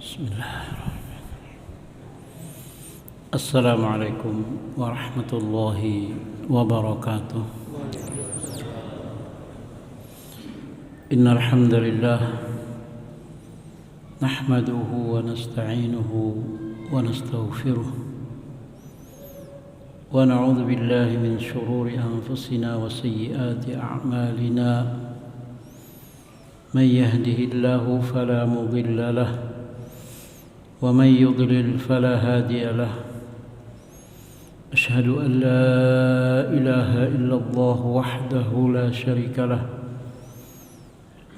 Bismillahirrahmanirrahim. Assalamualaikum warahmatullahi wabarakatuh. Innal hamdalillah nahmaduhu wa nasta'inuhu wa nastaghfiruh wa na'udzu billahi min shururi anfusina wa sayyiati a'malina. من يهده الله فلا مضل له ومن يضلل فلا هادي له أشهد أن لا إله إلا الله وحده لا شريك له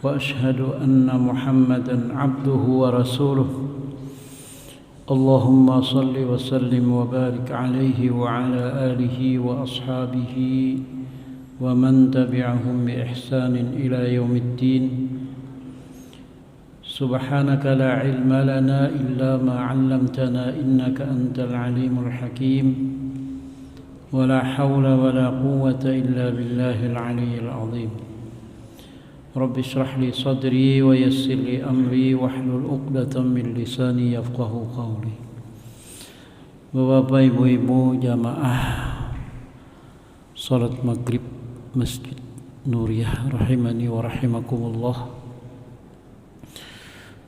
وأشهد أن محمدا عبده ورسوله اللهم صل وسلم وبارك عليه وعلى آله وأصحابه ومن تبعهم بإحسان إلى يوم الدين. سبحانك لا علم لنا إلا ما علمتنا إنك أنت العليم الحكيم ولا حول ولا قوة إلا بالله العلي العظيم. رب اشرح لي صدري ويسر لي أمري واحلل عقدة من لساني يفقهوا قولي. Bapak ibu-ibu jamaah salat maghrib Masjid Nuriyah rahimani wa rahimakumullah.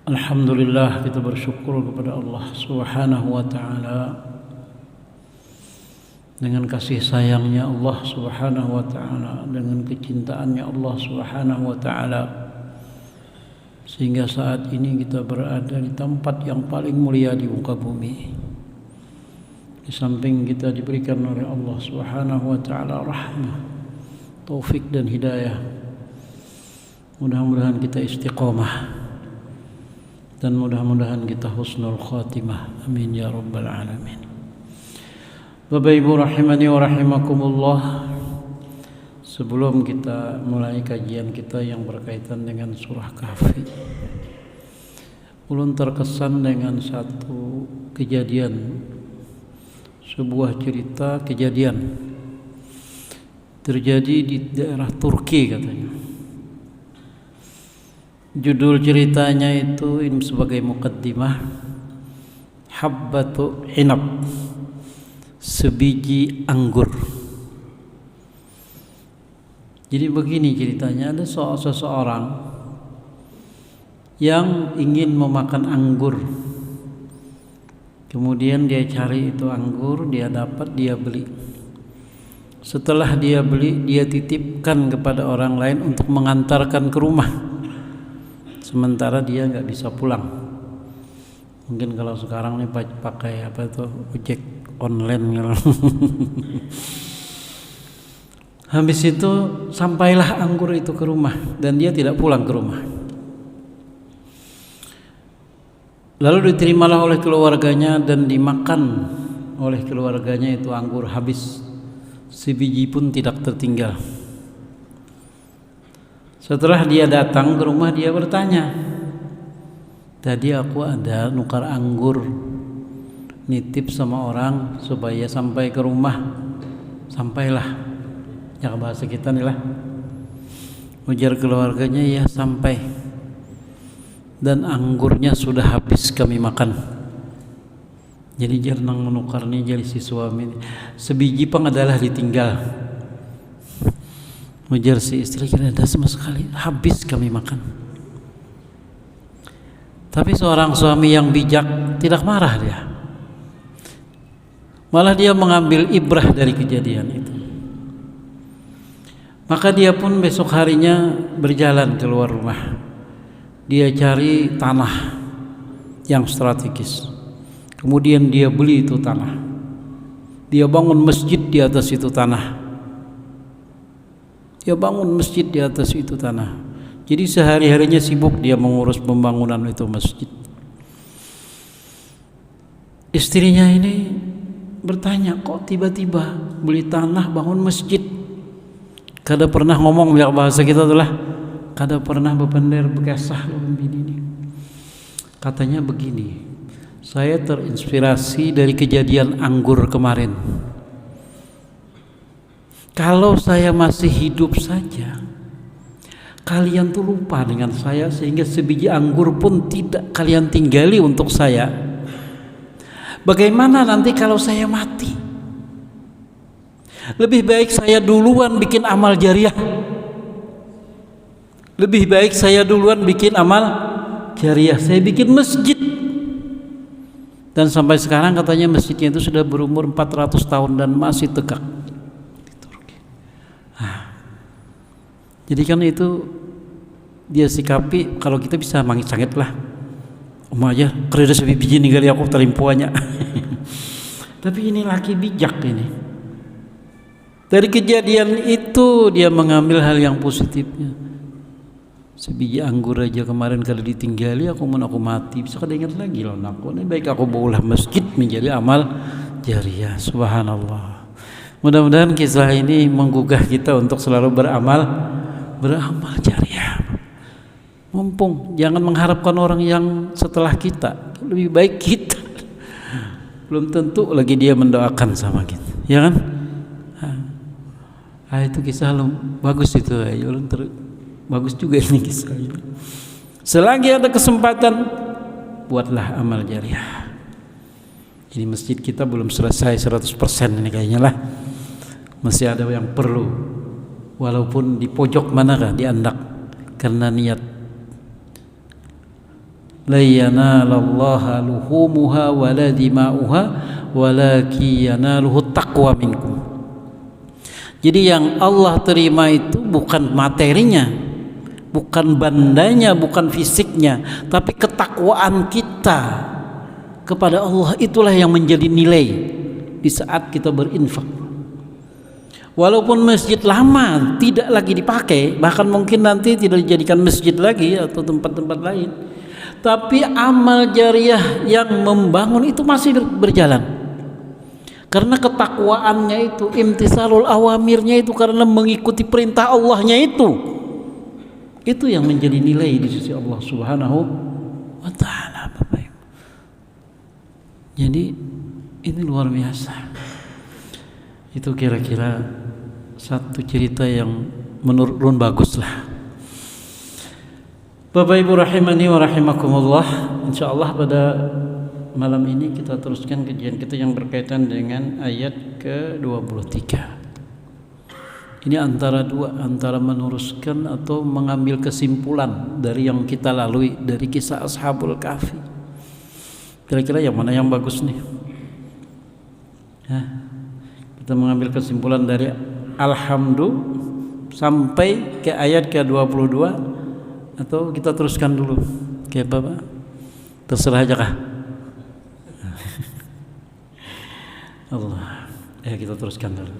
Alhamdulillah, kita bersyukur kepada Allah Subhanahu wa ta'ala dengan kasih sayangnya Allah Subhanahu wa ta'ala, dengan kecintaannya Allah Subhanahu wa ta'ala, sehingga saat ini kita berada di tempat yang paling mulia di muka bumi. Di samping kita diberikan oleh Allah Subhanahu wa ta'ala rahmah, taufik dan hidayah. Mudah-mudahan kita istiqomah dan mudah-mudahan kita husnul khatimah. Amin ya rabbal alamin. Bapak ibu rahimani wa rahimakumullah, sebelum kita mulai kajian kita yang berkaitan dengan surah Kahfi, ulun terkesan dengan satu kejadian, sebuah cerita kejadian terjadi di daerah Turki katanya. Judul ceritanya itu sebagai muqaddimah, Habbatu Inab, sebiji anggur. Jadi begini ceritanya, ada seseorang yang ingin memakan anggur. Kemudian dia cari itu anggur, dia dapat, dia beli. Setelah dia beli, dia titipkan kepada orang lain untuk mengantarkan ke rumah. Sementara dia nggak bisa pulang. Mungkin kalau sekarang nih pakai apa tuh, ojek online gitu. Habis itu sampailah anggur itu ke rumah dan dia tidak pulang ke rumah. Lalu diterimalah oleh keluarganya dan dimakan oleh keluarganya itu anggur habis. Sebiji pun tidak tertinggal. Setelah dia datang ke rumah, dia bertanya, tadi aku ada nukar anggur, nitip sama orang supaya sampai ke rumah. Sampailah, ya bahasa kita nih lah. Ujar keluarganya, ya sampai. Dan anggurnya sudah habis kami makan. Jadi jarang menukarnya jadi si suami. Sebiji pun adalah ditinggal. Ujar si istri, kira ada sama sekali, habis kami makan. Tapi seorang suami yang bijak tidak marah dia. Malah dia mengambil ibrah dari kejadian itu. Maka dia pun besok harinya berjalan keluar rumah. Dia cari tanah yang strategis. Kemudian dia beli itu tanah. Dia bangun masjid di atas itu tanah. Dia bangun masjid di atas itu tanah. Jadi sehari-harinya sibuk dia mengurus pembangunan itu masjid. Istrinya ini bertanya, kok tiba-tiba beli tanah bangun masjid? Kada pernah ngomong, ya bahasa kita adalah kada pernah bepender bekesah ini. Katanya begini, saya terinspirasi dari kejadian anggur kemarin. Kalau saya masih hidup saja, Kalian tuh lupa dengan saya sehingga sebiji anggur pun tidak kalian tinggali untuk saya. Bagaimana nanti kalau saya mati? Lebih baik saya duluan bikin amal jariah. Lebih baik saya duluan bikin amal jariah. Saya bikin masjid. Dan sampai sekarang katanya masjidnya itu sudah berumur 400 tahun dan masih tegak. Jadi kan itu dia sikapi, kalau kita bisa mangit-sangit lah. Aja kerja sebiji ninggali aku tarimpuannya. Tapi ini laki bijak ini. Dari kejadian itu dia mengambil hal yang positifnya. Sebiji anggur aja kemarin kalau ditinggali aku mati, bisa kada ingat lagi loh aku. Ini baik aku baulah masjid menjadi amal jariah. Subhanallah. Mudah-mudahan kisah ini menggugah kita untuk selalu beramal jariah. Mumpung jangan mengharapkan orang yang setelah kita, lebih baik kita. Belum tentu lagi dia mendoakan sama kita, ya kan? Itu kisah bagus itu, bagus juga ini kisah ini. Selagi ada kesempatan, buatlah amal jariah. Ini masjid kita belum selesai 100% ini kayaknya lah. Masih ada yang perlu. Walaupun di pojok manakah di Andak, karena niat la yanalallaha luhumuha wala dima'uha walaki yanaluhu taqwa minkum. Jadi yang Allah terima itu bukan materinya, bukan bandanya, bukan fisiknya, tapi ketakwaan kita kepada Allah. Itulah yang menjadi nilai di saat kita berinfak. Walaupun masjid lama tidak lagi dipakai, bahkan mungkin nanti tidak dijadikan masjid lagi atau tempat-tempat lain, tapi amal jariah yang membangun itu masih berjalan. Karena ketakwaannya itu, imtisalul awamirnya itu, karena mengikuti perintah Allahnya itu yang menjadi nilai di sisi Allah Subhanahu wa ta'ala. Jadi ini luar biasa. Itu kira-kira satu cerita yang menurut Run bagus lah. Bapak Ibu rahimani wa rahimakumullah, insyaallah pada malam ini kita teruskan kajian kita yang berkaitan dengan ayat ke-23. Ini antara meneruskan atau mengambil kesimpulan dari yang kita lalui dari kisah Ashabul Kahfi. Kira-kira yang mana yang bagus nih? Kita mengambil kesimpulan dari Alhamdulillah sampai ke ayat ke-22 atau kita teruskan dulu? Kayak Bapak? Terserah aja kah? Allah. Kita teruskan dulu.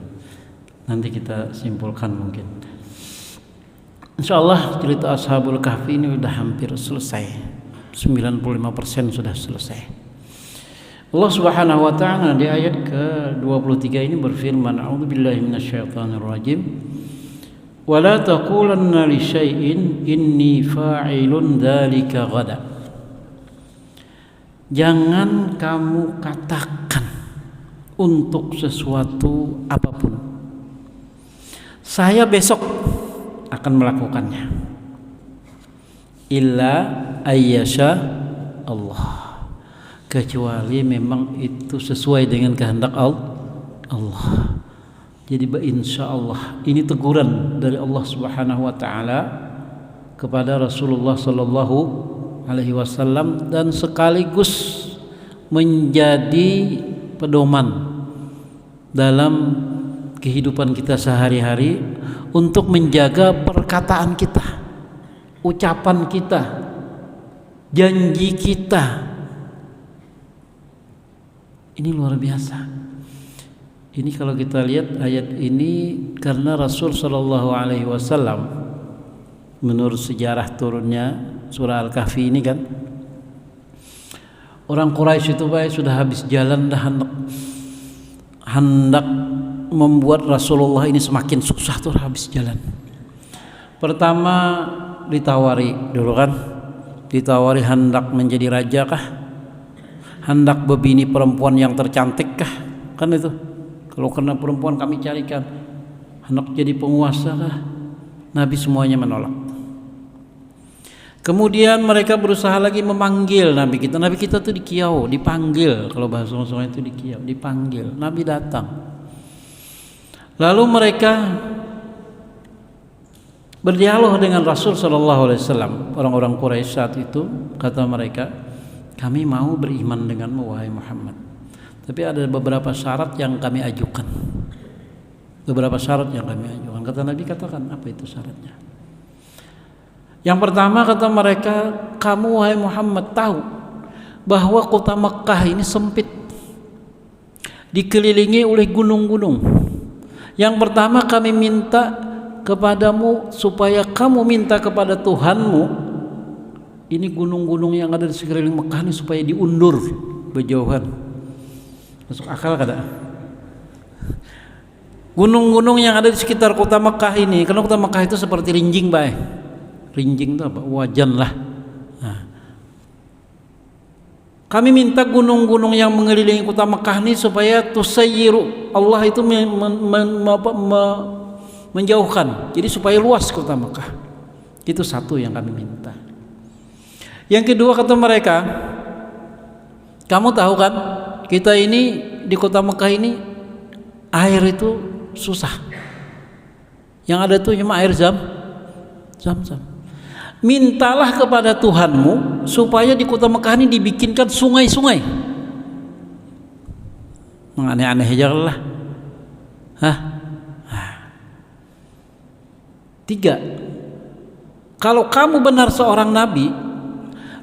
Nanti kita simpulkan mungkin. Insyaallah cerita Ashabul Kahfi ini sudah hampir selesai. 95% sudah selesai. Allah Subhanahu wa ta'ala di ayat ke-23 ini berfirman, a'udzubillahi minasyaitonir rajim. Wa la taqulanna li syai'in inni fa'ilun dzalika ghada. Jangan kamu katakan untuk sesuatu apapun, saya besok akan melakukannya, illa ayyasha Allah, kecuali memang itu sesuai dengan kehendak Allah. Jadi insyaallah ini teguran dari Allah Subhanahu wa taala kepada Rasulullah sallallahu alaihi wasallam dan sekaligus menjadi pedoman dalam kehidupan kita sehari-hari untuk menjaga perkataan kita, ucapan kita, janji kita. Ini luar biasa. Ini kalau kita lihat ayat ini, karena Rasul sallallahu alaihi wasallam menurut sejarah turunnya surah Al-Kahfi ini kan, orang Quraisy itu sudah habis jalan dah hendak membuat Rasulullah ini semakin susah tuh habis jalan. Pertama ditawari dulu kan, ditawari hendak menjadi raja kah, hendak berbini perempuan yang tercantik kah, kan itu. Kalau karena perempuan kami carikan, hendak jadi penguasa kah? Nabi semuanya menolak. Kemudian mereka berusaha lagi memanggil Nabi kita. Nabi kita tuh dikiau, dipanggil. Kalau bahasa Sungai itu dikiau, dipanggil. Nabi datang. Lalu mereka berdialog dengan Rasul Shallallahu Alaihi Wasallam. Orang-orang Quraisy saat itu kata mereka, kami mau beriman denganmu wahai Muhammad. Tapi ada beberapa syarat yang kami ajukan. Beberapa syarat yang kami ajukan. Kata Nabi, katakan apa itu syaratnya? Yang pertama kata mereka, kamu wahai Muhammad tahu bahwa kota Mekah ini sempit, dikelilingi oleh gunung-gunung. Yang pertama kami minta kepadamu supaya kamu minta kepada Tuhanmu, ini gunung-gunung yang ada di sekeliling Mekah ini supaya diundur berjauhan. Masuk akal kada? Gunung-gunung yang ada di sekitar kota Mekah ini, karena kota Mekah itu seperti rinjing, baik. Rinjing itu apa? Wajan lah. Nah. Kami minta gunung-gunung yang mengelilingi kota Mekah ini supaya tusayyiru, Allah itu menjauhkan. Jadi supaya luas kota Mekah. Itu satu yang kami minta. Yang kedua kata mereka, kamu tahu kan, kita ini di kota Mekah ini air itu susah. Yang ada tuh cuma air zam-zam. Mintalah kepada Tuhanmu supaya di kota Mekah ini dibikinkan sungai-sungai. Aneh-aneh aja lah. Tiga, kalau kamu benar seorang nabi,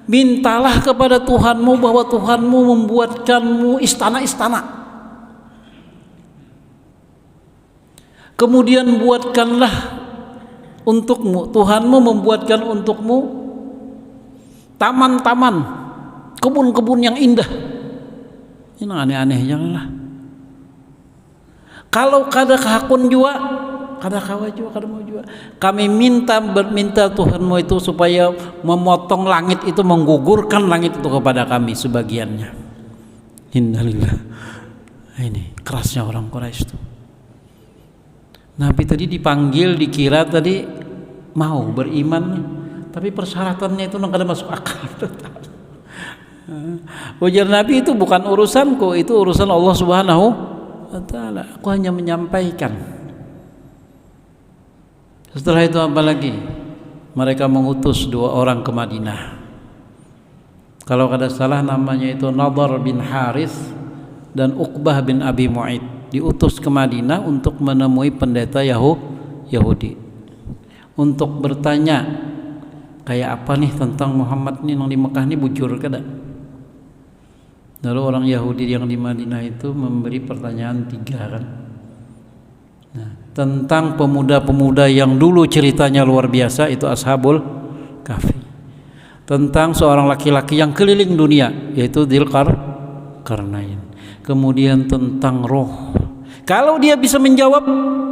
mintalah kepada Tuhanmu bahwa Tuhanmu membuatkanmu istana-istana. Kemudian buatkanlah untukmu, Tuhanmu membuatkan untukmu taman-taman, kebun-kebun yang indah. Ini aneh-aneh janganlah. Kalau kada kahakun jua, kada kawa jua, kada mau jua. Kami minta Tuhanmu itu supaya memotong langit itu, menggugurkan langit itu kepada kami sebagiannya. Innalillah. Ini kerasnya orang Quraisy itu. Nabi tadi dipanggil, dikira tadi mau beriman, tapi persyaratannya itu kada masuk akal. Ujar Nabi, itu bukan urusanku, itu urusan Allah Subhanahu wa Ta'ala. Aku hanya menyampaikan. Setelah itu apa lagi? Mereka mengutus 2 orang ke Madinah. Kalau kada salah namanya itu Nadhr bin Harith dan Uqbah bin Abi Mu'aid. Diutus ke Madinah untuk menemui pendeta Yahudi untuk bertanya kayak apa nih tentang Muhammad nih yang di Mekah nih, bujur kada. Lalu orang Yahudi yang di Madinah itu memberi pertanyaan 3 kan. Nah, tentang pemuda-pemuda yang dulu ceritanya luar biasa, itu Ashabul Kahfi. Tentang seorang laki-laki yang keliling dunia, yaitu Dzulqarnain. Kemudian tentang roh. Kalau dia bisa menjawab,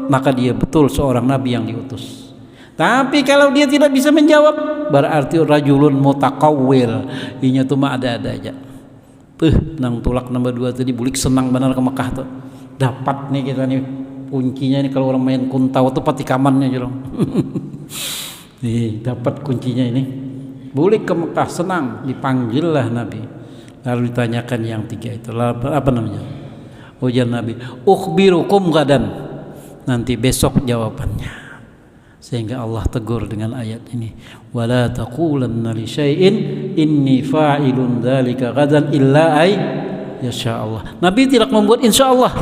maka dia betul seorang nabi yang diutus. Tapi kalau dia tidak bisa menjawab, berarti rajulun mutakawwil. Inya tuh mah ada-ada aja. Nang tulak nomor 2 tadi bulik senang benar ke Mekah tuh. Dapat nih kita nih kuncinya nih, kalau orang main kuntau tuh patikamannya aja dong. Nih dapat kuncinya ini. Bulik ke Mekah, senang, dipanggil lah Nabi. Lalu ditanyakan yang 3 itu, apa namanya? Ujar Nabi, ukhbirukum gadan, nanti besok jawabannya. Sehingga Allah tegur dengan ayat ini, wala taqulanna li syai'in inni fa'ilun dzalika gadan illa ay yasha Allah. Nabi tidak membuat insyaallah.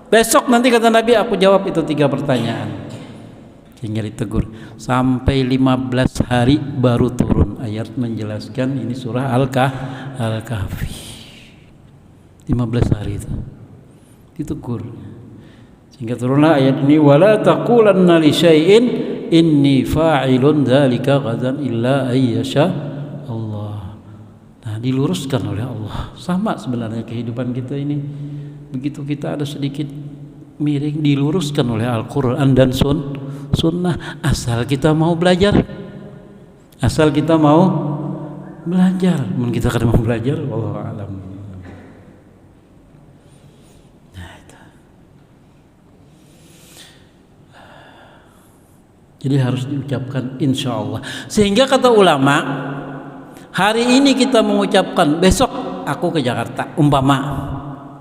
Besok nanti kata Nabi aku jawab itu 3 pertanyaan. Sehingga ditegur sampai 15 hari baru turun ayat menjelaskan ini surah Al-Kahfi. 15 hari itu ditegur, sehingga turunlah ayat ini, wala taqulanna li syai'in inni fa'ilun dzalika ghadan illa ayyasha Allah. Nah, diluruskan oleh Allah. Sama sebenarnya kehidupan kita ini, begitu kita ada sedikit miring, diluruskan oleh Al-Quran dan Sunnah, asal kita mau belajar, asal kita mau belajar. Mun kita kada mau belajar, wallahu a'lam. Jadi harus diucapkan insya Allah. Sehingga kata ulama, hari ini kita mengucapkan, besok aku ke Jakarta, umpama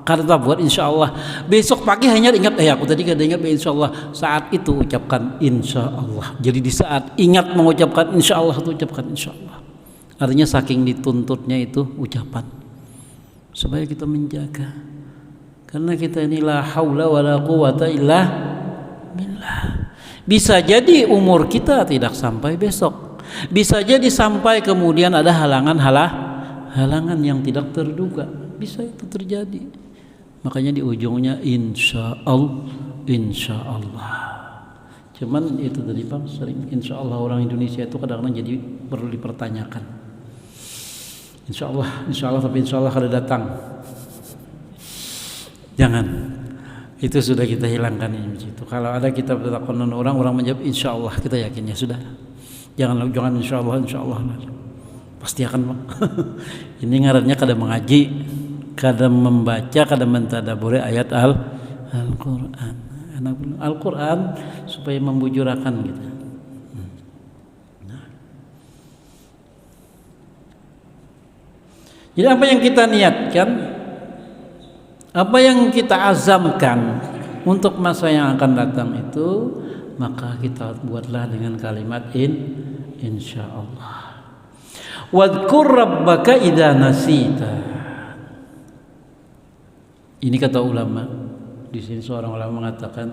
kata buat insya Allah. Besok pagi hanya ingat, aku tadi kada ingat insya Allah. Saat itu ucapkan insya Allah. Jadi di saat ingat mengucapkan insya Allah itu ucapkan insya Allah. Artinya saking dituntutnya itu ucapan, supaya kita menjaga. Karena kita ini la haula wala quwata illa billah. Bisa jadi umur kita tidak sampai besok. Bisa jadi sampai kemudian ada halangan yang tidak terduga. Bisa itu terjadi. Makanya di ujungnya insya Allah. Cuman itu tadi Bang, sering insya Allah orang Indonesia itu kadang-kadang jadi perlu dipertanyakan. Insya Allah, tapi insya Allah kada datang. Jangan. Itu sudah kita hilangkan ini begitu. Kalau ada kita bertakon orang menjawab insya Allah, kita yakin ya sudah. Jangan insya Allah. Pasti akan Bang. Ini ngarannya kada mengaji, kada membaca, kada mentadaburi ayat Al-Qur'an. Al-Qur'an supaya membujurakan kita. Jadi apa yang kita niatkan, apa yang kita azamkan untuk masa yang akan datang itu, maka kita buatlah dengan kalimat insya Allah. Wadhkur rabbaka idza nasita. Ini kata ulama. Di sini seorang ulama mengatakan,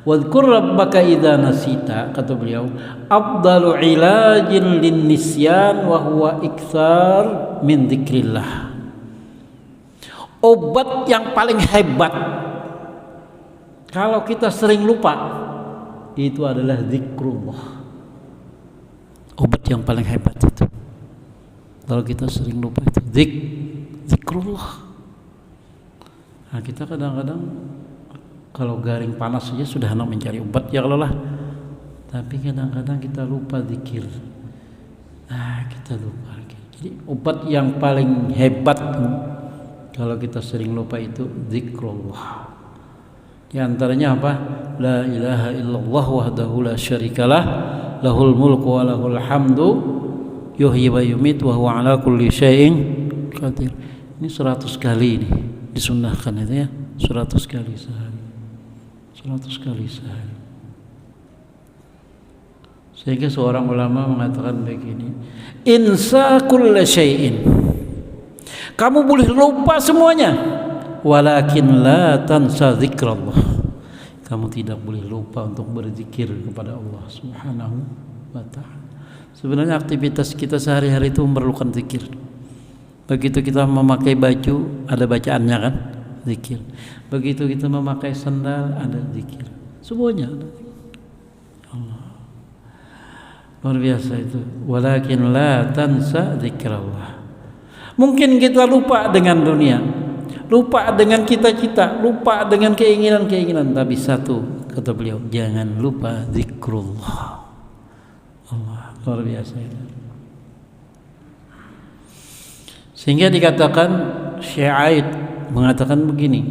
wadhkur rabbaka idza nasita, kata beliau, afdalu ilajin lin nisyan wa huwa iktsar min dzikrillah. Obat yang paling hebat kalau kita sering lupa itu adalah zikrullah. Obat yang paling hebat itu kalau kita sering lupa itu zikrullah. Nah, kita kadang-kadang kalau garing panas saja sudah hendak mencari obat ya Allah. Tapi kadang-kadang kita lupa zikir. Kita lupa. Jadi obat yang paling hebat kalau kita sering lupa itu zikrullah. Di antaranya apa? La ilaha illallah wahdahu la syarikalah, lahul mulku wa lahul hamdu, yuhyi wa yumit wa huwa ala kulli syai'in qadir. Ini 100 kali ini disunnahkan itu ya, 100 kali sehari. 100 kali sehari. Sehingga seorang ulama mengatakan begini, insa kulla syai'in. Kamu boleh lupa semuanya, walakin la tansa zikrallah. Kamu tidak boleh lupa untuk berzikir kepada Allah Subhanahu wa ta'ala. Sebenarnya aktivitas kita sehari-hari itu memerlukan zikir. Begitu kita memakai baju, ada bacaannya kan? Zikir. Begitu kita memakai sandal, ada zikir. Semuanya ada zikir. Allah. Luar biasa itu. Walakin la tansa zikrallah. Mungkin kita lupa dengan dunia, lupa dengan cita-cita, lupa dengan keinginan-keinginan, tapi satu kata beliau, jangan lupa zikrullah. Allah, luar biasa itu. Sehingga dikatakan Syekh mengatakan begini,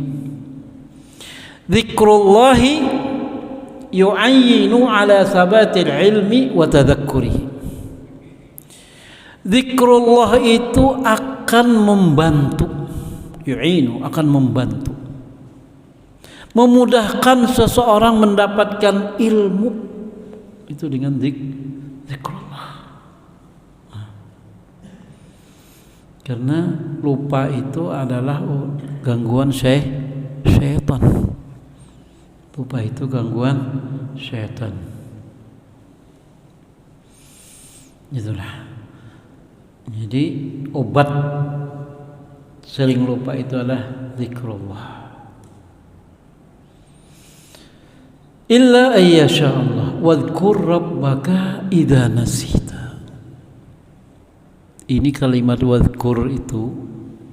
zikrullahi yu'ayyinu ala sabatil ilmi wa tadhakkurihi. Zikrullah itu akan membantu, yu'inu akan membantu, memudahkan seseorang mendapatkan ilmu itu dengan zikrullah. Karena lupa itu adalah gangguan syaitan. Lupa itu gangguan syaitan. Itulah. Jadi obat sering lupa itu adalah zikrullah. Illa ayyasha Allah wadhkur rabbaka idza nasita. Ini kalimat wadhkur itu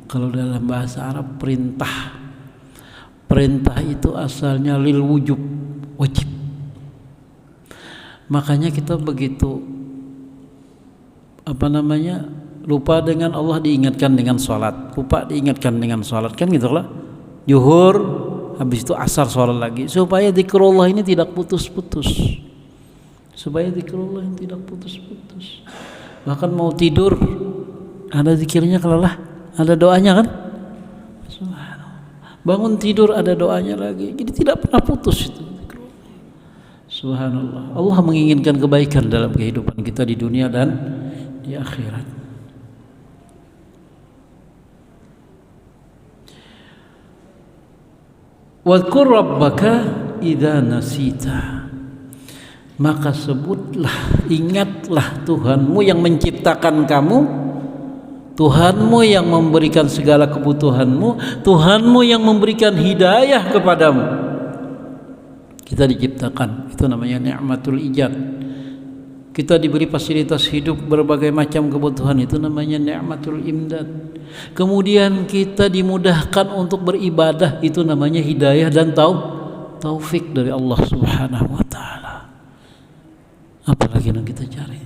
kalau dalam bahasa Arab perintah. Perintah itu asalnya lil wujub, wajib. Makanya kita begitu lupa dengan Allah diingatkan dengan sholat, lupa diingatkan dengan sholat, kan gitu lah. Zuhur, habis itu asar sholat lagi, supaya zikrullah ini tidak putus-putus, supaya zikrullah yang tidak putus-putus. Bahkan mau tidur ada zikirnya, kalau lah ada doanya kan. Subhanallah. Bangun tidur ada doanya lagi, jadi tidak pernah putus itu. Subhanallah. Allah menginginkan kebaikan dalam kehidupan kita di dunia dan di akhirat. Wadhkur rabbaka idza nasita. Maka sebutlah, ingatlah Tuhanmu yang menciptakan kamu, Tuhanmu yang memberikan segala kebutuhanmu, Tuhanmu yang memberikan hidayah kepadamu. Kita diciptakan, itu namanya ni'matul ijad. Kita diberi fasilitas hidup, berbagai macam kebutuhan, itu namanya ni'matul imdad. Kemudian kita dimudahkan untuk beribadah, itu namanya hidayah dan taufik dari Allah Subhanahu wa taala. Apalagi yang kita cari?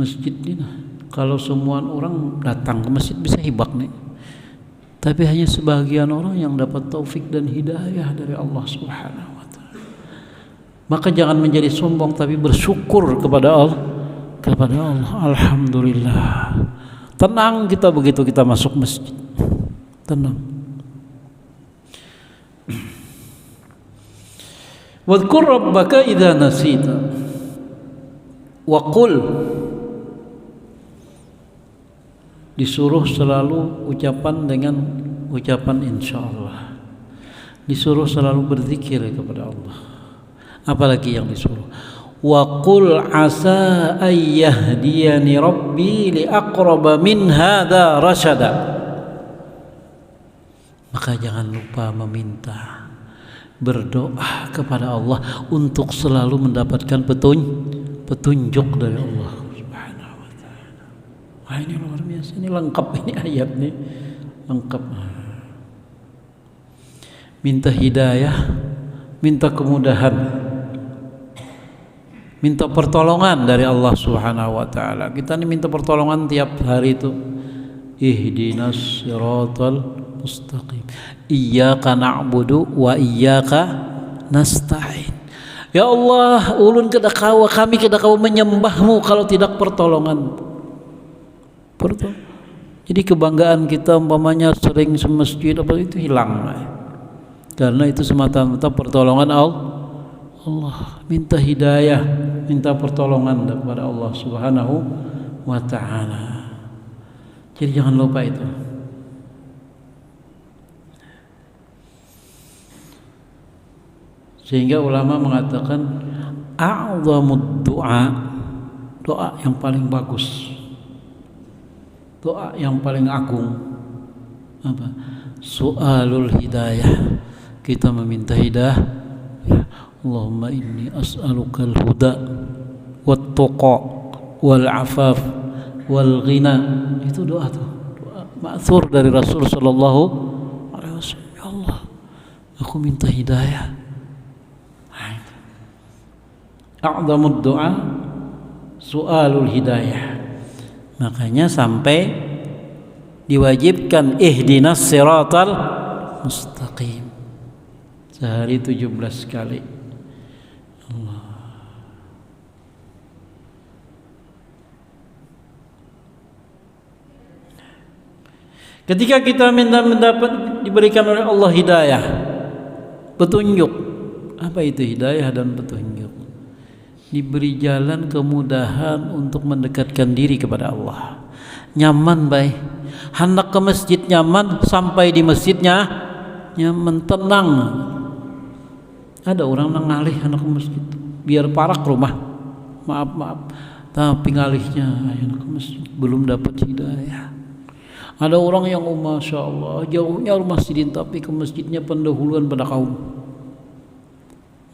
Masjid ini, kalau semua orang datang ke masjid bisa hibak nih. Tapi hanya sebagian orang yang dapat taufik dan hidayah dari Allah Subhanahu wa taala. Maka jangan menjadi sombong, tapi bersyukur kepada Allah. Alhamdulillah. Tenang kita begitu kita masuk masjid. Tenang. Wadhkur rabbaka idza nasita wa qul. Disuruh selalu ucapan dengan ucapan insyaallah. Disuruh selalu berzikir kepada Allah. Apalagi yang disuruh? Wa qul asa ayyahdiyani rabbi li aqraba min hadza rasyada. Maka jangan lupa meminta, berdoa kepada Allah untuk selalu mendapatkan petunjuk dari Allah Subhanahu wa taala. Wah, ini luar biasa, ini lengkap, ini ayat nih lengkap. Minta hidayah, minta kemudahan, minta pertolongan dari Allah Subhanahu wa taala. Kita ini minta pertolongan tiap hari itu. Ihdinas siratal mustaqim. Iyyaka na'budu wa iyyaka nasta'in. Ya Allah, ulun kedakawa, kami kedakawa menyembahmu kalau tidak pertolongan. Jadi kebanggaan kita umpamanya sering semasjid apa itu hilang. Karena itu semata-mata pertolongan Allah. Minta hidayah, minta pertolongan kepada Allah Subhanahu wa taala. Jadi jangan lupa itu. Sehingga ulama mengatakan a'zamud du'a, doa yang paling bagus, doa yang paling agung apa? Su'alul hidayah. Kita meminta hidayah. Allahumma inni as'alukal huda wat tuqa wal afaf wal ghina. Itu doa tuh, doa ma'thur dari Rasul sallallahu alaihi wasallam. Ya Allah, aku minta hidayah. A'zamud du'a su'alul hidayah. Makanya sampai diwajibkan ihdinas siratal mustaqim sehari 17 kali. Allah. Ketika kita minta mendapat diberikan oleh Allah hidayah, petunjuk. Apa itu hidayah dan petunjuk? Diberi jalan kemudahan untuk mendekatkan diri kepada Allah. Nyaman baik. Hendak ke masjid nyaman, sampai di masjidnya nyaman, tenang. Ada orang yang ngalih hendak ke masjid, biar parak rumah. Maaf. Tapi ngalihnya hendak ke masjid, belum dapat hidayah. Ada orang yang masya Allah jauhnya rumah masjid, tapi ke masjidnya pendahuluan pada kaum.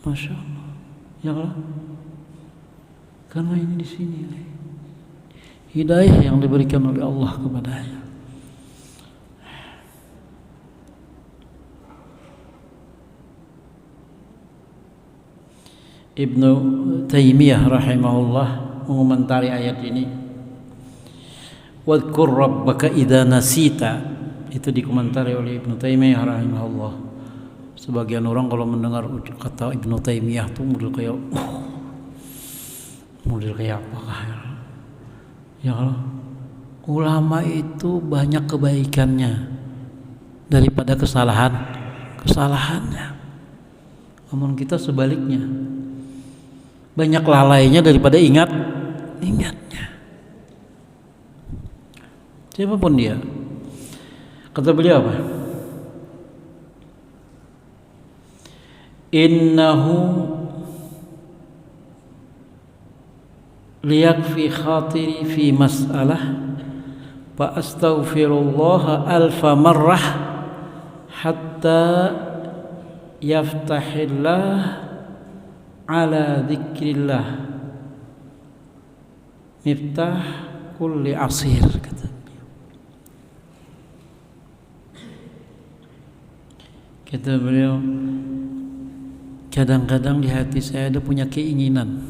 Masya Allah. Ya Allah. Karena ini di sini hidayah yang diberikan oleh Allah kepadanya. Ibnu Taimiyah rahimahullah mengomentari ayat ini. Wadhkur rabbaka idza nasita. Itu dikomentari oleh Ibnu Taimiyah rahimahullah. Sebagian orang kalau mendengar kata Ibnu Taimiyah tuh model kayak apakah ya Allah, ulama itu banyak kebaikannya daripada kesalahannya. Namun kita sebaliknya, banyak lalainya daripada ingatnya. Siapapun dia, kata beliau apa? Innahu liyakfi khatiri fi mas'alah fa astaghfirullah alfa marrah hatta yaftahillah ala dzikrillah miftah kulli asir, kata beliau, kadang-kadang di hati saya ada punya keinginan,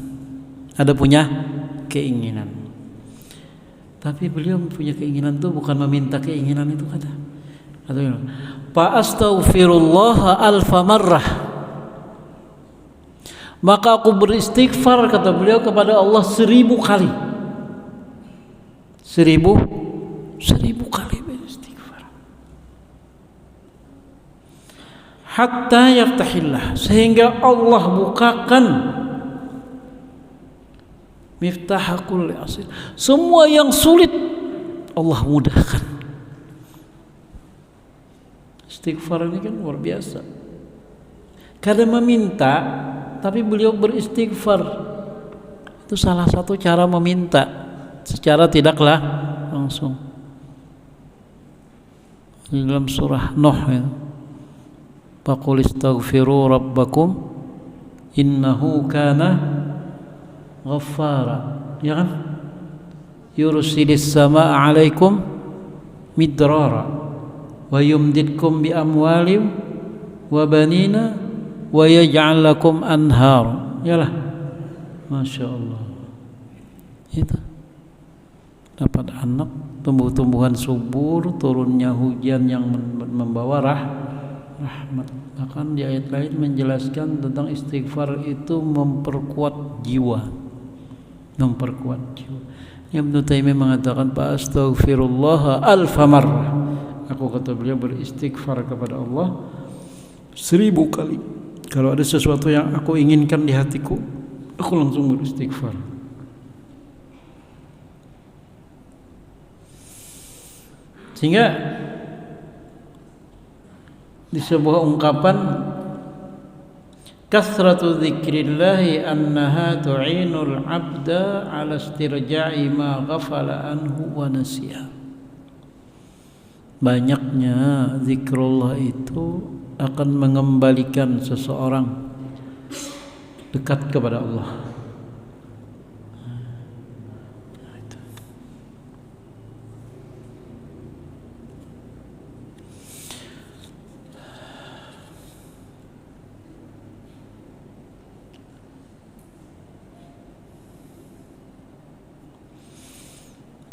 tapi beliau punya keinginan itu bukan meminta keinginan itu, kata fa astaghfirullah alfa marrah, maka aku beristighfar, kata beliau, kepada Allah 1000 kali. 1000 kali beristighfar. Hatta yaftahillah, sehingga Allah bukakan miftah kulli asir, semua yang sulit Allah mudahkan. Istighfar ini kan luar biasa. Kadang meminta, tapi beliau beristighfar. Itu salah satu cara meminta secara tidaklah langsung. Di dalam surah Nuh ya, faqul istaghfiru rabbakum innahu kana ghaffara, ya kan? Yursilis samaa 'alaikum midrara wa yumdidkum bi amwalin wa banina wa yaj'al lakum anhar. Yalah, Masya Allah, itu dapat anak, tumbuh-tumbuhan subur, turunnya hujan yang membawa rahmat. Bahkan di ayat lain menjelaskan tentang istighfar itu memperkuat jiwa. Ibnu Taimiyah mengatakan fa astaghfirullah alfa marrah, aku, kata beliau, beristighfar kepada Allah 1000 kali. Kalau ada sesuatu yang aku inginkan di hatiku, aku langsung beristighfar. Sehingga di sebuah ungkapan, kasratu dzikrillahi annaha tu'inul 'abda 'ala istirja'i ma ghafala anhu wa nasiya. Banyaknya zikrullah itu akan mengembalikan seseorang dekat kepada Allah.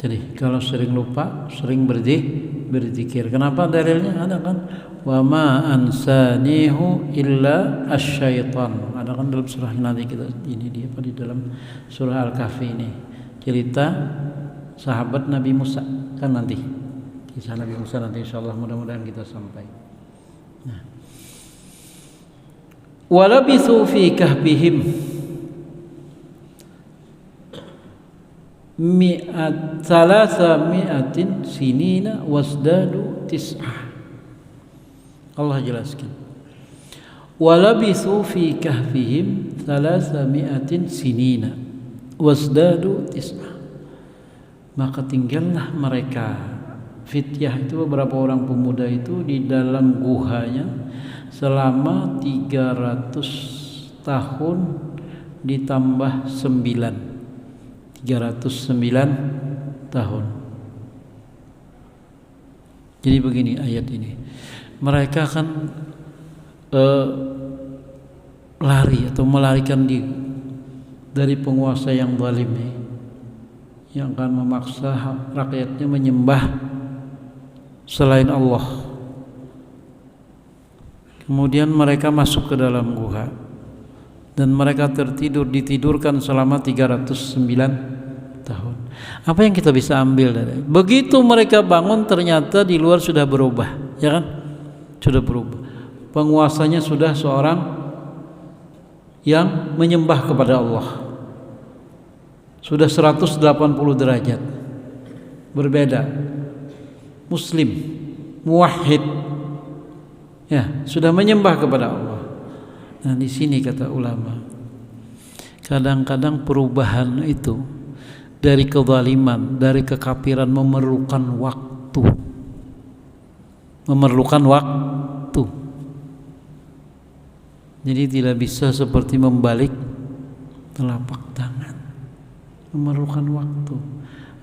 Jadi kalau sering lupa, sering berzikir. Kenapa dalilnya? Ada kan, wa ma ansanihu illa asyaitan. Ada kan dalam surah nanti kita ini di dalam surah Al-Kahfi ini, cerita sahabat Nabi Musa kan, nanti kisah Nabi Musa nanti insyaallah, mudah-mudahan kita sampai. Nah, walabithu fi kahbihim thalatha mi'atin sinina wasdadu tis'ah. Allah jelaskan, walabithu fi kahfihim thalatha mi'atin sinina wasdadu tis'ah, maka tinggallah mereka, fityah itu beberapa orang pemuda itu, di dalam guhanya selama 300 tahun ditambah 9, 309 tahun. Jadi begini ayat ini, mereka akan lari atau melarikan diri dari penguasa yang zalim, yang akan memaksa rakyatnya menyembah selain Allah. Kemudian mereka masuk ke dalam gua dan mereka ditidurkan selama 309 tahun. Apa yang kita bisa ambil dari begitu mereka bangun, ternyata di luar sudah berubah, ya kan? Sudah berubah. Penguasanya sudah seorang yang menyembah kepada Allah. Sudah 180 derajat. Berbeda. Muslim, muwahhid. Ya, sudah menyembah kepada Allah. Nah, di sini kata ulama, kadang-kadang perubahan itu dari kezaliman, dari kekafiran memerlukan waktu. Memerlukan waktu. Jadi tidak bisa seperti membalik telapak tangan. Memerlukan waktu.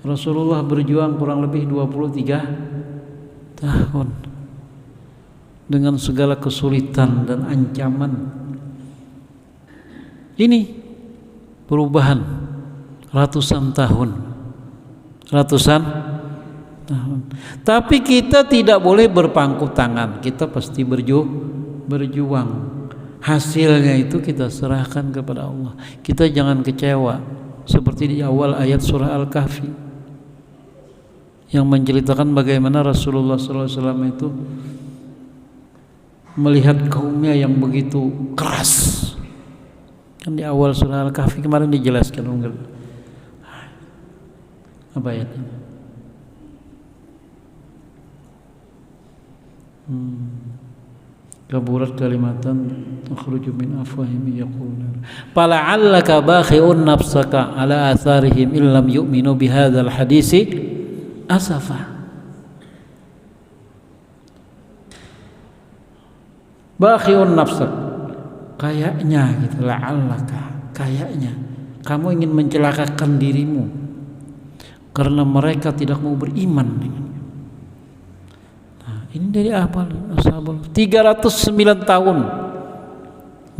Rasulullah berjuang kurang lebih 23 tahun dengan segala kesulitan dan ancaman. Ini perubahan ratusan tahun. Tapi kita tidak boleh berpangku tangan. Kita pasti berjuang. Hasilnya itu kita serahkan kepada Allah. Kita jangan kecewa seperti di awal ayat surah Al-Kahfi yang menceritakan bagaimana Rasulullah SAW itu melihat kaumnya yang begitu keras. Kan di awal surah Al-Kahfi kemarin dijelaskan enggak? Apa ayatnya? Kaburat kalimatan takhruju min afwahihim yaqulun fala'allaka bakhi'un nafsaka ala atharihim illam yu'minu bihadzal hadisi asafa. Bakhi'un nafsak, kayaknya gitu, la'allaka, kayaknya kamu ingin mencelakakan dirimu karena mereka tidak mau beriman dengan. Nah, ini dari apa? Ashabul 309 tahun.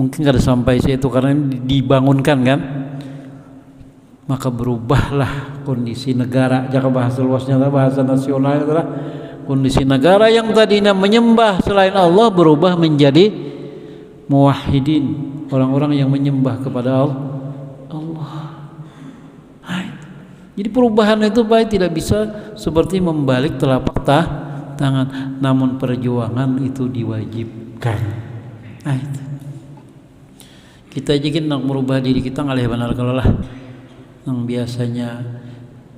Mungkin kada sampai situ karena ini dibangunkan kan. Maka berubahlah kondisi negara. Jangan bahasa luasnya, bahasa nasional adalah kondisi negara yang tadinya menyembah selain Allah berubah menjadi muwahhidin, orang-orang yang menyembah kepada Allah. Jadi perubahan itu baik tidak bisa seperti membalik telapak tangan, namun perjuangan itu diwajibkan. Itu. Kita juga nak merubah diri kita ngalih benar kalau lah. Yang biasanya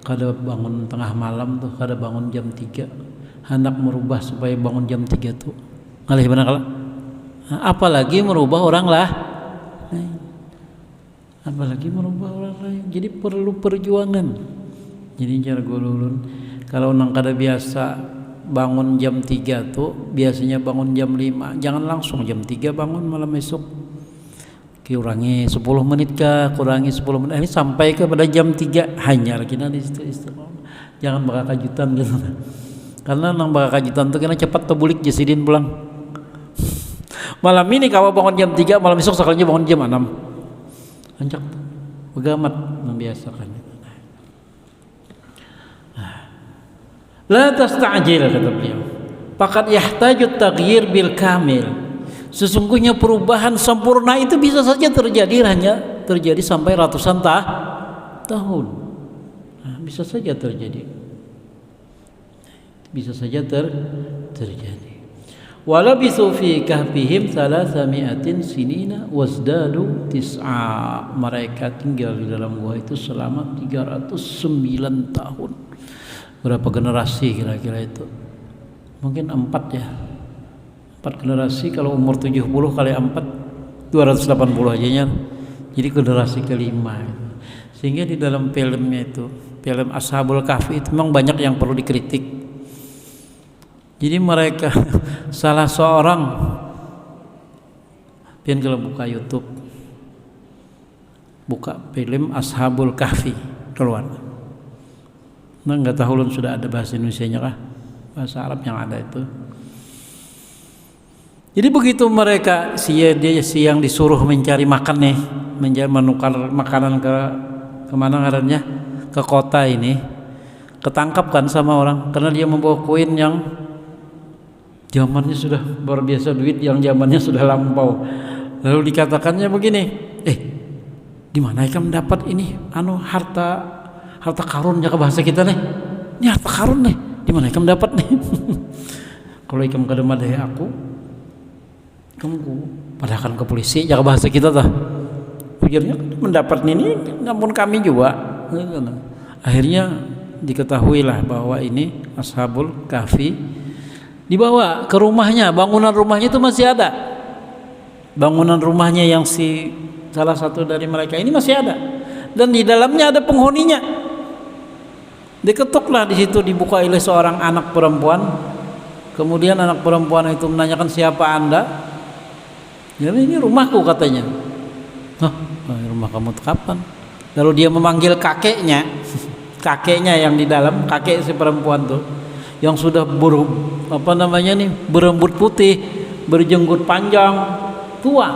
kada bangun tengah malam tuh, kada bangun jam 3. Hendak merubah supaya bangun jam 3 tuh ngalih benar kalau. Apalagi merubah orang lah. Apalagi merubah orang lain. Jadi perlu perjuangan. Jadi cara golulun kalau nang kada biasa bangun jam 3 tuh biasanya bangun jam 5, jangan langsung jam 3 bangun malam esok. Kurangi 10 menit kah, kurangi 10 menit ini sampai kepada jam 3 hanya kita di situ istiqomah. Jangan bakal kajutan gitu. Karena nang bakal kajutan tuh kena cepat tebulik jasidin pulang. Malam ini kalau bangun jam 3, malam esok sekalinya bangun jam 6. Ancak begamat membiasakan. La tasta'jil kata beliau. Faqad yahtaju taghyir bil kamil. Sesungguhnya perubahan sempurna itu bisa saja terjadi, hanya terjadi sampai ratusan tahun. Bisa saja terjadi. Bisa saja terjadi. Walabithu fi kahfihim 300 sinina wasdadu tis'a. Mereka tinggal di dalam gua itu selama 309 tahun. Berapa generasi kira-kira itu? Mungkin 4 ya. 4 generasi, kalau umur 70 kali 4 280 aja nya. Jadi generasi kelima. Sehingga di dalam filmnya itu, film Ashabul Kahfi itu memang banyak yang perlu dikritik. Jadi mereka salah seorang pian kalau buka YouTube, buka film Ashabul Kahfi keluar. Nah, enggak tahu lun sudah ada bahasa Indonesianya kah? Bahasa Arab yang ada itu. Jadi begitu mereka siang disuruh mencari makan nih, menukar makanan ke kemana ngarannya, ke kota ini, ketangkap kan sama orang karena dia membawa koin yang Zamannya sudah luar biasa, duit yang zamannya sudah lampau. Lalu dikatakannya begini, di mana ikam dapat ini harta karun ya, ke bahasa kita nih. Ini harta karun nih, di mana ikam dapat nih? Kalau ikam kadema dari aku, kamu padahkan ke polisi ya, ke bahasa kita tah. Pikirnya mendapat ini namun kami juga. Akhirnya diketahuilah bahwa ini Ashabul Kahfi dibawa ke rumahnya. Bangunan rumahnya itu masih ada. Bangunan rumahnya yang salah satu dari mereka ini masih ada, dan di dalamnya ada penghuninya. Diketuklah di situ, dibuka oleh seorang anak perempuan. Kemudian anak perempuan itu menanyakan, siapa Anda? Ya, ini rumahku katanya. Rumah kamu kapan? Lalu dia memanggil kakeknya. Kakeknya yang di dalam, kakek si perempuan tuh, yang sudah berambut putih, berjenggot panjang, tua.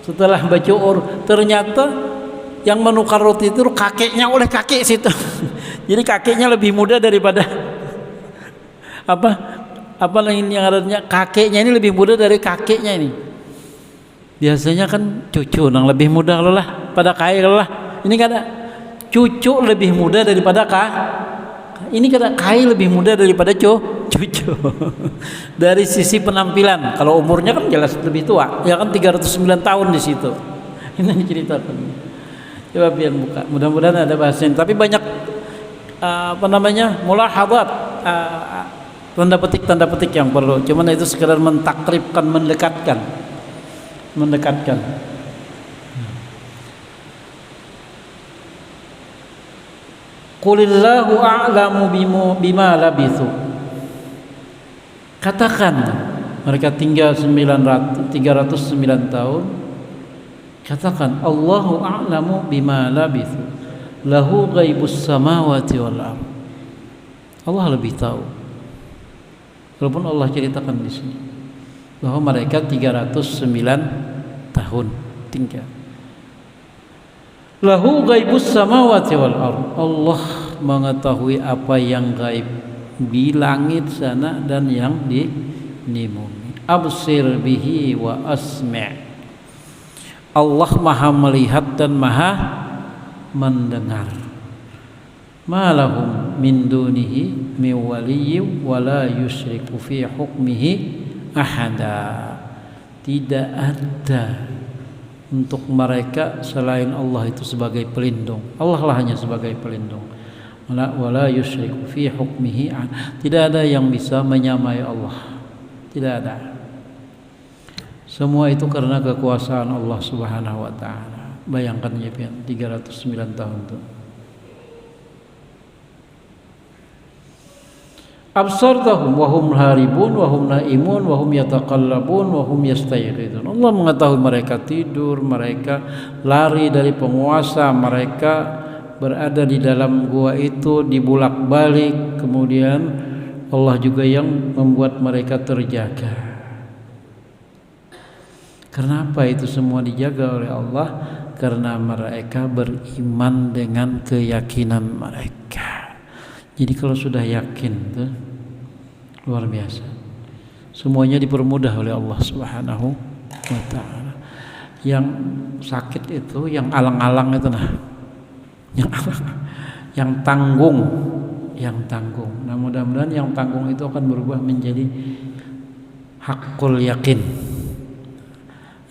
Setelah bacuur, ternyata yang menukar roti itu kakeknya oleh kakek situ. Jadi kakeknya lebih muda daripada yang adanya, kakeknya ini lebih muda dari kakeknya ini. Biasanya kan cucu yang lebih muda lah pada kakek lah. Ini kada cucu lebih muda daripada ini kada kakek lebih muda daripada cucu. Dari sisi penampilan, kalau umurnya kan jelas lebih tua, ya kan 309 tahun di situ. Ini diceritakan. Coba biar buka. Mudah-mudahan ada bahasanya. Tapi banyak mulahadhat, tanda petik yang perlu. Cuman itu sekedar mentakribkan, mendekatkan. Qulillahu a'lamu bima labithu. Katakan, mereka tinggal 309 tahun. Katakan, Allahu a'lamu bima labithu. Lahu ghaibus samawati wal ardh. Allah lebih tahu. Walaupun Allah ceritakan di sini bahwa mereka 309 tahun tinggal. Lahu ghaibus samawati wal ardh. Allah mengetahui apa yang gaib di langit sana dan yang di bumi. Absir bihi wa asmi'. Allah maha melihat dan maha mendengar. Ma lahum min dunihi min waliyyin wa la yusyriku fi hukmihi ahada. Tidak ada untuk mereka selain Allah itu sebagai pelindung. Allah lah hanya sebagai pelindung. Wala yusyriku fi hukmihi. Tidak ada yang bisa menyamai Allah. Tidak ada. Semua itu karena kekuasaan Allah Subhanahu wa taala. Bayangkan ya, 309 tahun itu. Absartahum wa hum haribun wa hum naimun wa hum yataqallabun wa hum yastayqidun. Allah mengetahui mereka tidur, mereka lari dari penguasa, mereka berada di dalam gua itu dibulak-balik. Kemudian Allah juga yang membuat mereka terjaga. Kenapa itu semua dijaga oleh Allah? Karena mereka beriman dengan keyakinan mereka. Jadi kalau sudah yakin tuh luar biasa. Semuanya dipermudah oleh Allah Subhanahu wa taala. Yang sakit itu, yang alang-alang itu yang tanggung. Nah, mudah-mudahan yang tanggung itu akan berubah menjadi hakul yakin.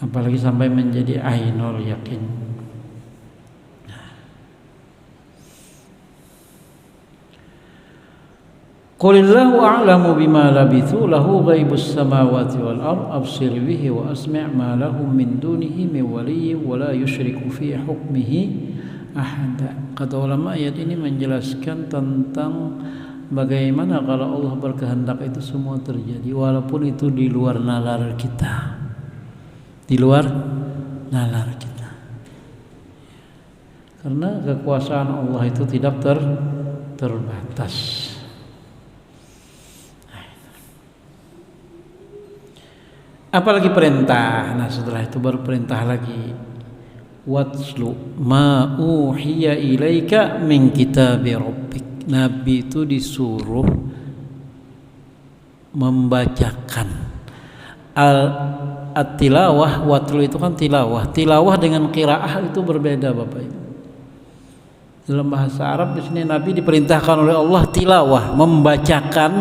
Apalagi sampai menjadi ainul yakin. Qulillahu a'lamu bima labithu lahu ghaibus samawati wal ardh absir bihi wa asmi' ma lahum min dunihi min waliyyin wa la yusyriku fi hukmihi ahada. Kata ulama, ayat ini menjelaskan tentang bagaimana kalau Allah berkehendak itu semua terjadi, walaupun itu di luar nalar kita. Di luar nalar kita. Karena kekuasaan Allah itu tidak terbatas. Apalagi perintah. Nah, setelah itu baru perintah lagi. Watslu ma uhiya ilaika min kitabi rabbik. Nabi itu disuruh membacakan. At-tilawah, watlu itu kan tilawah. Tilawah dengan qiraah itu berbeda Bapak Ibu. Dalam bahasa Arab di sini Nabi diperintahkan oleh Allah tilawah, membacakan.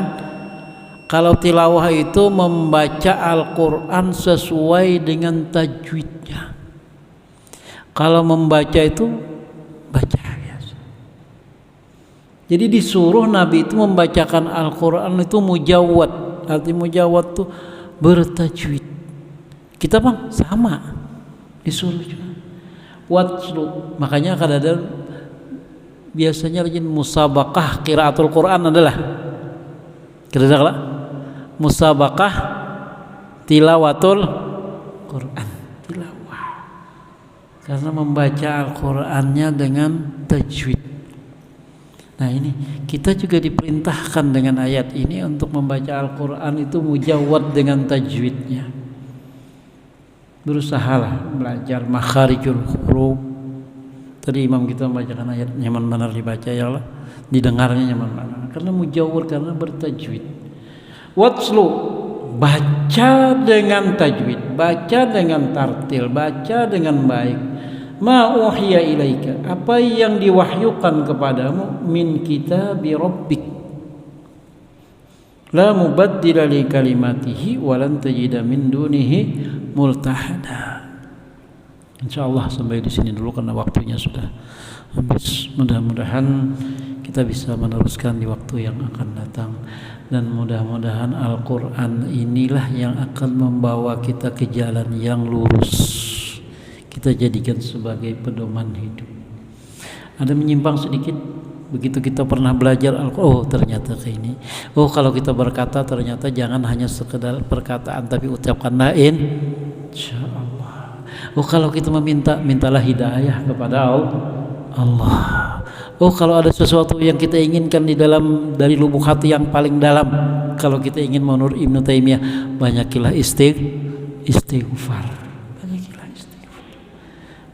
Kalau tilawah itu membaca Al-Quran sesuai dengan tajwidnya. Kalau membaca itu baca biasa. Jadi disuruh Nabi itu membacakan Al-Quran itu mujawwad. Arti mujawwad itu bertajwid. Kita bang sama disuruh juga. Watslu, makanya kadang ada biasanya rajin musabaqah qiraatul Quran adalah kira-kira musabaqah tilawatul Quran, tilawah, karena membaca Al-Qurannya dengan tajwid. Nah ini kita juga diperintahkan dengan ayat ini untuk membaca Al-Quran itu mujawwad dengan tajwidnya. Berusahalah belajar makharijul huruf. Tadi imam kita membacakan ayat nyaman benar dibaca ya Allah, didengarnya nyaman benar karena mujawwad, karena bertajwid. Watslu, baca dengan tajwid, baca dengan tartil, baca dengan baik. Ma uhiya ilaika, apa yang diwahyukan kepadamu min kitabi rabbik. La mubaddila li kalimatihi wa lan tajida min dunihi multahada. Insyaallah sampai di sini dulu karena waktunya sudah habis. Mudah-mudahan kita bisa meneruskan di waktu yang akan datang, dan mudah-mudahan Al-Quran inilah yang akan membawa kita ke jalan yang lurus. Kita jadikan sebagai pedoman hidup. Ada menyimpang sedikit, begitu kita pernah belajar Al-Quran, oh ternyata kayak ini. Oh kalau kita berkata ternyata jangan hanya sekedar perkataan tapi ucapkan lain. Insyaallah. Oh kalau kita meminta, mintalah hidayah kepada Allah. Oh kalau ada sesuatu yang kita inginkan di dalam dari lubuk hati yang paling dalam, kalau kita ingin menurut Ibnu Taimiyah, banyakilah istighfar. Banyakilah istighfar.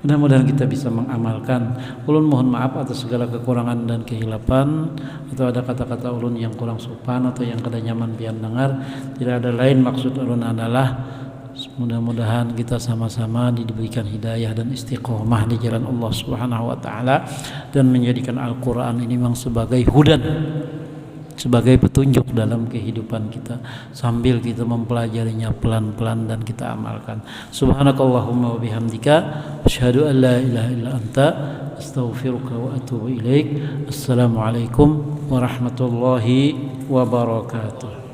Mudah-mudahan kita bisa mengamalkan. Ulun mohon maaf atas segala kekurangan dan kehilapan, atau ada kata-kata ulun yang kurang sopan atau yang kada nyaman pian dengar. Tidak ada lain maksud ulun adalah mudah-mudahan kita sama-sama diberikan hidayah dan istiqomah di jalan Allah Subhanahu wa taala, dan menjadikan Al-Qur'an ini memang sebagai hudan, sebagai petunjuk dalam kehidupan kita, sambil kita mempelajarinya pelan-pelan dan kita amalkan. Subhanakallahumma wa bihamdika asyhadu an la ilaha illa anta astaghfiruka wa atubu ilaik. Assalamualaikum warahmatullahi wabarakatuh.